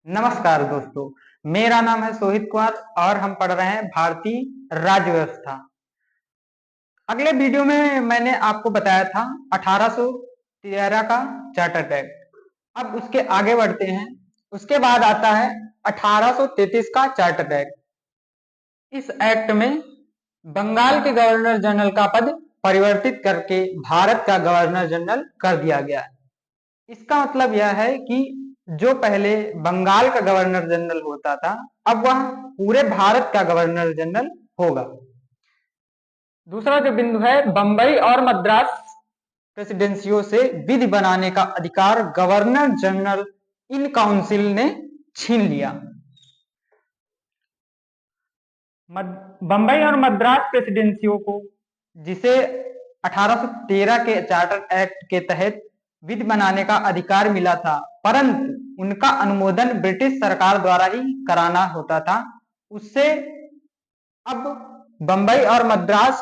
नमस्कार दोस्तों, मेरा नाम है सोहित कुमार और हम पढ़ रहे हैं भारतीय राज्य व्यवस्था। अगले वीडियो में मैंने आपको बताया था 1813 का चार्टर एक्ट। अब उसके आगे बढ़ते हैं। उसके बाद आता है 1833 का चार्टर एक्ट। इस एक्ट में बंगाल के गवर्नर जनरल का पद परिवर्तित करके भारत का गवर्नर जनरल कर दिया गया। इसका मतलब यह है कि जो पहले बंगाल का गवर्नर जनरल होता था, अब वह पूरे भारत का गवर्नर जनरल होगा। दूसरा जो बिंदु है, बंबई और मद्रास प्रेसिडेंसियों से विधि बनाने का अधिकार गवर्नर जनरल इन काउंसिल ने छीन लिया। बंबई और मद्रास प्रेसिडेंसियों को, जिसे 1813 के चार्टर एक्ट के तहत विधि बनाने का अधिकार मिला था, परंतु उनका अनुमोदन ब्रिटिश सरकार द्वारा ही कराना होता था। उससे अब बंबई और मद्रास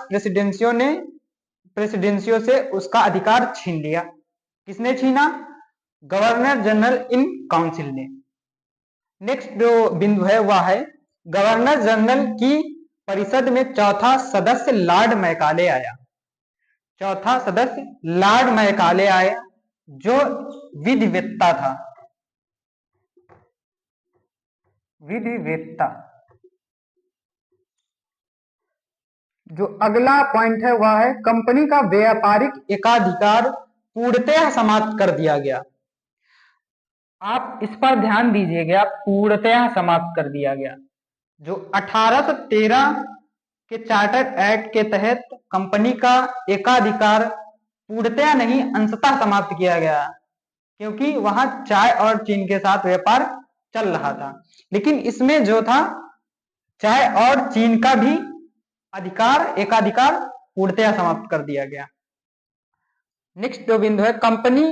प्रेसिडेंसियों से उसका अधिकार छीन लिया। किसने छीना? गवर्नर जनरल इन काउंसिल ने। नेक्स्ट जो बिंदु है वह है गवर्नर जनरल की परिषद में चौथा सदस्य लॉर्ड मैकाले आया। चौथा सदस्य लॉर्ड मैकाले आया, जो विधिवेत्ता था। विधिवेत्ता। जो अगला पॉइंट है वह है कंपनी का व्यापारिक एकाधिकार पूर्णतः समाप्त कर दिया गया। आप इस पर ध्यान दीजिएगा, पूर्णतः समाप्त कर दिया गया। जो 1813 के चार्टर एक्ट के तहत कंपनी का एकाधिकार पूर्णतः नहीं, अंशतः समाप्त किया गया, क्योंकि वहां चाय और चीन के साथ व्यापार चल रहा था। लेकिन इसमें जो था, चाय और चीन का भी एकाधिकार पूर्णतः समाप्त कर दिया गया। नेक्स्ट जो बिंदु है, कंपनी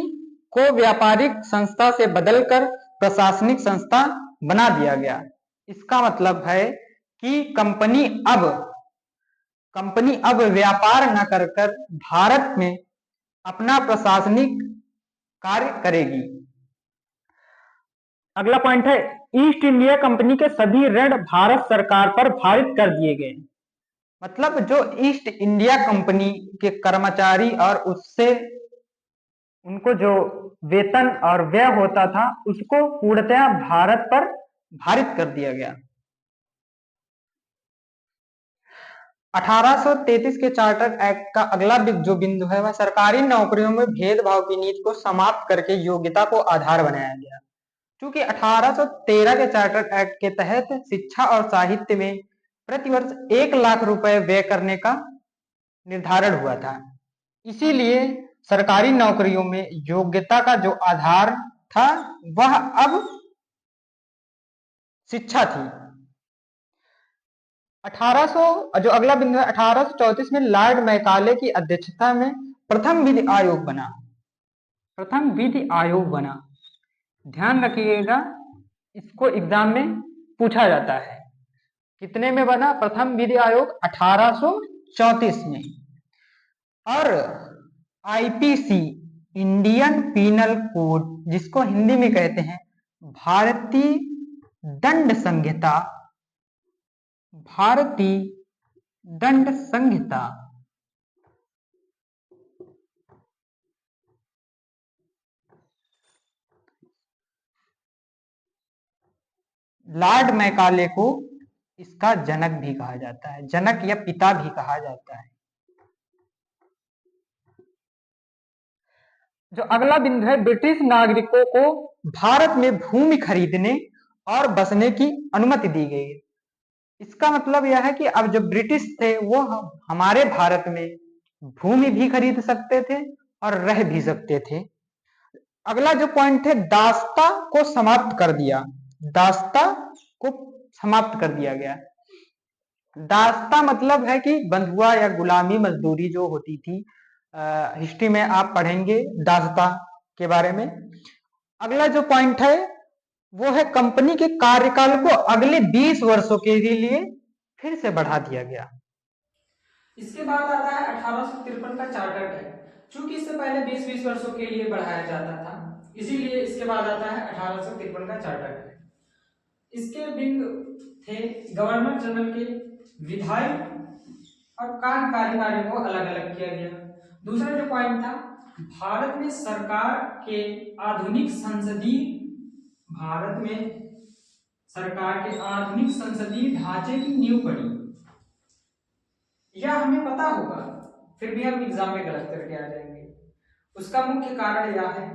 को व्यापारिक संस्था से बदलकर प्रशासनिक संस्था बना दिया गया। इसका मतलब है कि कंपनी अब व्यापार न कर भारत में अपना प्रशासनिक कार्य करेगी। अगला पॉइंट है, ईस्ट इंडिया कंपनी के सभी ऋण भारत सरकार पर भारित कर दिए गए। मतलब जो ईस्ट इंडिया कंपनी के कर्मचारी और उससे उनको जो वेतन और व्यय होता था, उसको पूर्णतः भारत पर भारित कर दिया गया। 1833 के चार्टर एक्ट का अगला जो बिंदु है वह सरकारी नौकरियों में भेदभाव की नीति को समाप्त करके योग्यता को आधार बनाया गया। क्योंकि 1813 के चार्टर एक्ट के तहत शिक्षा और साहित्य में प्रतिवर्ष 1 लाख रुपए व्यय करने का निर्धारण हुआ था। इसीलिए सरकारी नौकरियों में योग्यता का जो आधार था वह अब शिक्षा थी। जो अगला बिंदु है, 1834 में लॉर्ड मैकाले की अध्यक्षता में प्रथम विधि आयोग बना। ध्यान रखिएगा, इसको एग्जाम में पूछा जाता है। कितने में बना प्रथम विधि आयोग? 1834 में। और आईपीसी, इंडियन पीनल कोड, जिसको हिंदी में कहते हैं भारतीय दंड संहिता, लॉर्ड मैकाले को इसका जनक भी कहा जाता है, जनक या पिता भी कहा जाता है। जो अगला बिंदु है, ब्रिटिश नागरिकों को भारत में भूमि खरीदने और बसने की अनुमति दी गई है। इसका मतलब यह है कि अब जो ब्रिटिश थे वो हमारे भारत में भूमि भी खरीद सकते थे और रह भी सकते थे। अगला जो पॉइंट है, दास्ता को समाप्त कर दिया। दास्ता को समाप्त कर दिया गया। दास्ता मतलब है कि बंधुआ या गुलामी मजदूरी जो होती थी, हिस्ट्री में आप पढ़ेंगे दास्ता के बारे में। अगला जो पॉइंट है वो है कंपनी के कार्यकाल को अगले 20 वर्षों के लिए फिर से बढ़ा दिया गया। इसके बाद आता है 1853 का चार्टर एक्ट। चूंकि इससे पहले 20-20 वर्षों के लिए बढ़ाया जाता था, इसीलिए इसके बाद आता है 1853 का चार्टर एक्ट। इसके बिंदु थे गवर्नर जनरल के विधायी और कार्यकारी कार्यों को अलग अलग किया गया। दूसरा जो पॉइंट था, भारत में सरकार के आधुनिक संसदीय भारत में सरकार के आधुनिक संसदीय ढांचे की नींव पड़ी। यह हमें पता होगा, फिर भी हम एग्जाम में गलत करके आ जाएंगे। उसका मुख्य कारण यह है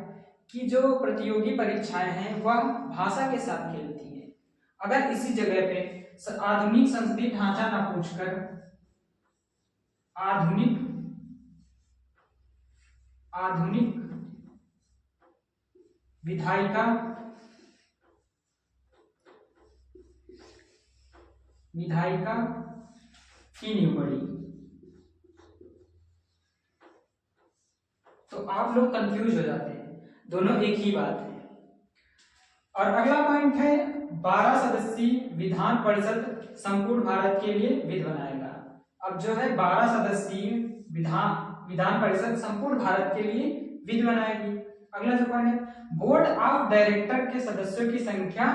कि जो प्रतियोगी परीक्षाएं हैं वह भाषा के साथ खेलती हैं। अगर इसी जगह पे आधुनिक संसदीय ढांचा ना पूछकर आधुनिक विधायिका की नींव पड़ी तो आप लोग कंफ्यूज हो जाते हैं, दोनों एक ही बात है। और अगला पॉइंट है 12 सदस्यीय विधान परिषद संपूर्ण भारत के लिए विधि बनाएगा। अब जो है 12 सदस्यीय विधान परिषद संपूर्ण भारत के लिए विधि बनाएगी। अगला जो पॉइंट है, बोर्ड ऑफ डायरेक्टर के सदस्यों की संख्या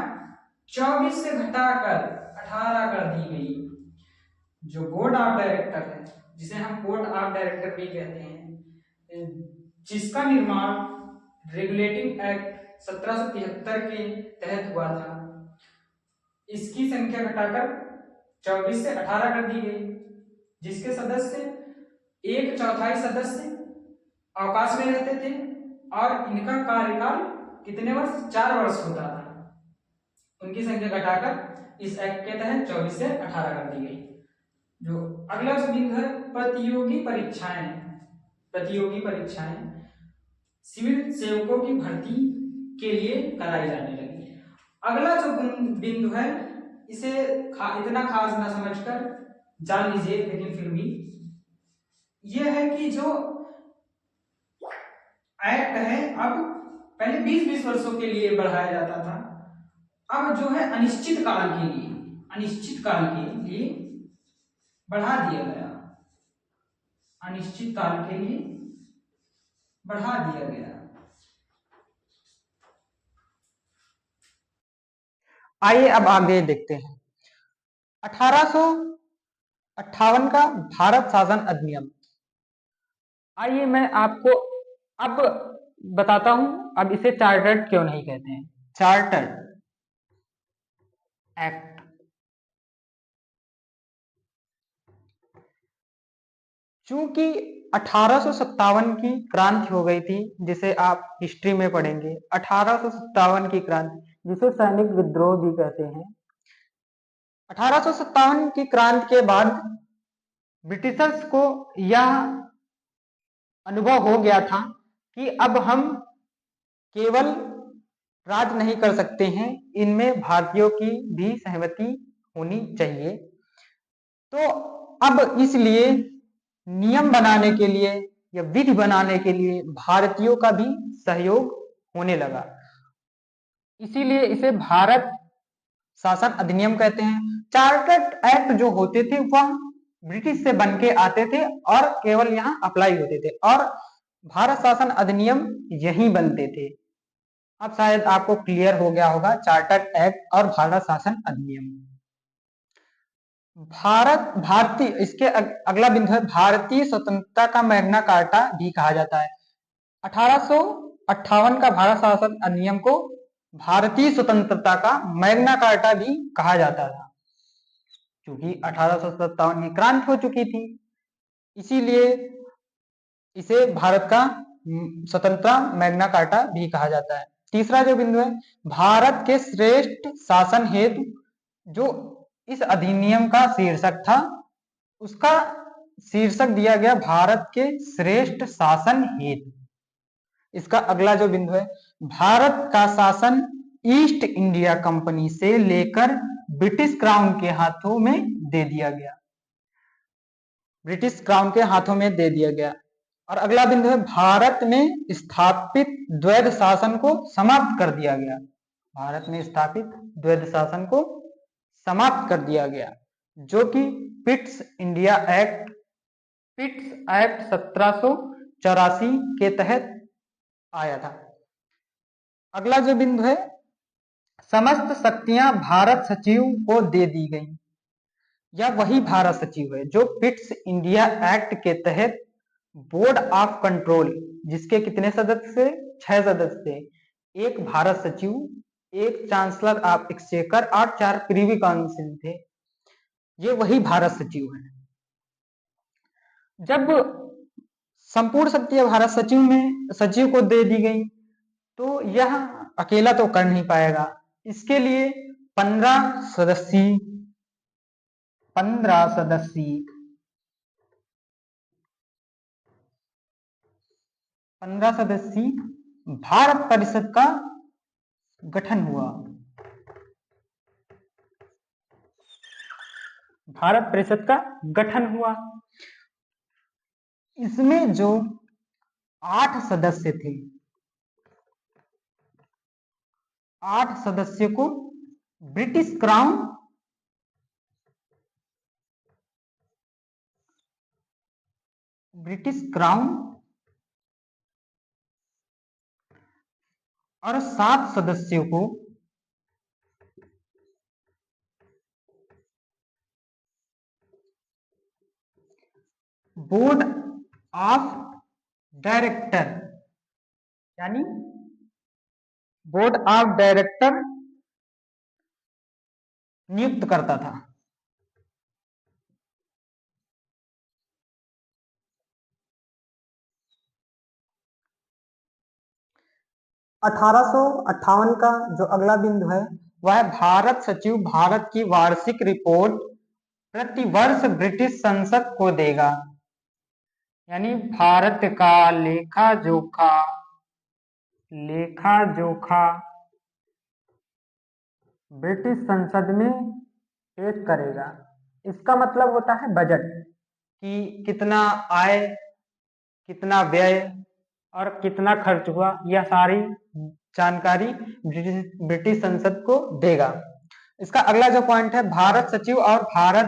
24 से घटाकर 18 कर दी गई। जो बोर्ड ऑफ डायरेक्टर है, जिसे हम बोर्ड ऑफ डायरेक्टर भी कहते हैं, जिसका निर्माण रेगुलेटिंग एक्ट 1773 के तहत हुआ था, इसकी संख्या घटाकर 24 से 18 कर दी गई, जिसके सदस्य 1/4 सदस्य अवकाश में रहते थे और इनका कार्यकाल कितने वर्ष? 4 वर्ष होता था। उनकी संख्या घटाकर इस एक्ट के तहत 24 से 18 कर दी गई। जो अगला बिंदु है, प्रतियोगी परीक्षाएं सिविल सेवकों की भर्ती के लिए कराई जाने लगी। अगला जो बिंदु है, इसे इतना खास ना समझकर जान लीजिए, लेकिन फिर भी यह है कि जो एक्ट है अब पहले 20-20 वर्षों के लिए बढ़ाया जाता था, अब जो है अनिश्चित काल के लिए बढ़ा दिया गया। अनिश्चित काल के लिए बढ़ा दिया गया। आइए अब आगे देखते हैं 1858 का भारत शासन अधिनियम। आइए मैं आपको अब बताता हूं, अब इसे चार्टर्ड क्यों नहीं कहते हैं। चार्टर्ड एक्ट, चूंकि 1857 की क्रांति हो गई थी, जिसे आप हिस्ट्री में पढ़ेंगे। 1857 की क्रांति, जिसे सैनिक विद्रोह भी कहते हैं। 1857 की क्रांति के बाद ब्रिटिशर्स को यह अनुभव हो गया था कि अब हम केवल राज नहीं कर सकते हैं, इनमें भारतीयों की भी सहमति होनी चाहिए। तो अब इसलिए नियम बनाने के लिए या विधि बनाने के लिए भारतीयों का भी सहयोग होने लगा। इसीलिए इसे भारत शासन अधिनियम कहते हैं। चार्टर्ड एक्ट जो होते थे वह ब्रिटिश से बन के आते थे और केवल यहाँ अप्लाई होते थे, और भारत शासन अधिनियम यही बनते थे। अब शायद आपको क्लियर हो गया होगा चार्टर्ड एक्ट और भारत शासन अधिनियम। भारतीय, इसके अगला बिंदु है भारतीय स्वतंत्रता का मैग्ना कार्टा भी कहा जाता है। 1858 का भारत शासन अधिनियम को भारतीय स्वतंत्रता का मैग्ना कार्टा भी कहा जाता था, क्योंकि 1857 की क्रांति हो चुकी थी, इसीलिए इसे भारत का स्वतंत्रता मैग्ना कार्टा भी कहा जाता है। तीसरा जो बिंदु है, भारत के श्रेष्ठ शासन हेतु, जो इस अधिनियम का शीर्षक था, उसका शीर्षक दिया गया भारत के श्रेष्ठ शासन हेतु। इसका अगला जो बिंदु है, भारत का शासन ईस्ट इंडिया कंपनी से लेकर ब्रिटिश क्राउन के हाथों में दे दिया गया। ब्रिटिश क्राउन के हाथों में दे दिया गया। और अगला बिंदु है, भारत में स्थापित द्वैध शासन को समाप्त कर दिया गया। भारत में स्थापित द्वैध शासन को समाप्त कर दिया गया, जो कि पिट्स एक्ट 1784 के तहत आया था। अगला जो बिंदु है, समस्त शक्तियां भारत सचिव को दे दी गई। यह वही भारत सचिव है जो पिट्स इंडिया एक्ट के तहत बोर्ड ऑफ कंट्रोल, जिसके कितने सदस्य थे? 6 सदस्य थे। एक भारत सचिव, एक चांसलर ऑफ एक्सचेकर और 4 प्रीवी काउंसिल थे। ये वही भारत सचिव है। जब संपूर्ण शक्तियां भारत सचिव को दे दी गई तो यह अकेला तो कर नहीं पाएगा। इसके लिए 15 सदस्यीय भारत परिषद का गठन हुआ। भारत परिषद का गठन हुआ। इसमें जो 8 सदस्य थे, 8 सदस्य को ब्रिटिश क्राउन और 7 सदस्यों को बोर्ड ऑफ डायरेक्टर, यानी बोर्ड ऑफ डायरेक्टर नियुक्त करता था। 1858 का जो अगला बिंदु है वह है भारत सचिव भारत की वार्षिक रिपोर्ट प्रतिवर्ष ब्रिटिश संसद को देगा। यानी भारत का लेखा जोखा ब्रिटिश संसद में पेश करेगा। इसका मतलब होता है बजट, कि कितना आय, कितना व्यय और कितना खर्च हुआ, यह सारी जानकारी ब्रिटिश संसद को देगा। इसका अगला जो पॉइंट है, भारत सचिव और भारत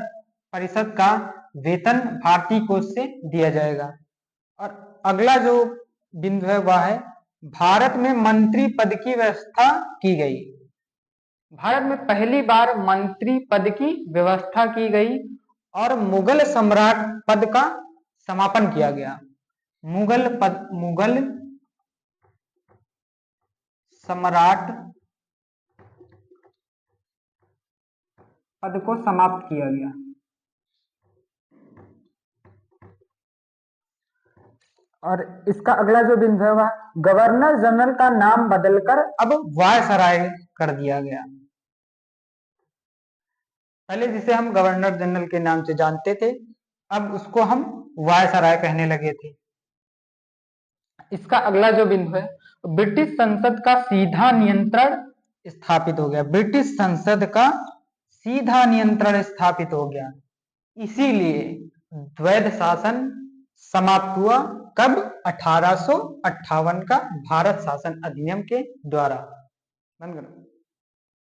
परिषद का वेतन भारतीय कोष से दिया जाएगा। और अगला जो बिंदु है वह है भारत में मंत्री पद की व्यवस्था की गई। भारत में पहली बार मंत्री पद की व्यवस्था की गई और मुगल सम्राट पद का समापन किया गया। मुगल सम्राट पद को समाप्त किया गया। और इसका अगला जो बिंदु है वह गवर्नर जनरल का नाम बदलकर अब वायसराय कर दिया गया। पहले जिसे हम गवर्नर जनरल के नाम से जानते थे, अब उसको हम वायसराय कहने लगे थे। इसका अगला जो बिंदु है, ब्रिटिश संसद का सीधा नियंत्रण स्थापित हो गया। ब्रिटिश संसद का सीधा नियंत्रण स्थापित हो गया। इसीलिए द्वैध शासन समाप्त हुआ। कब? 1858 का भारत शासन अधिनियम के द्वारा। बंद करो।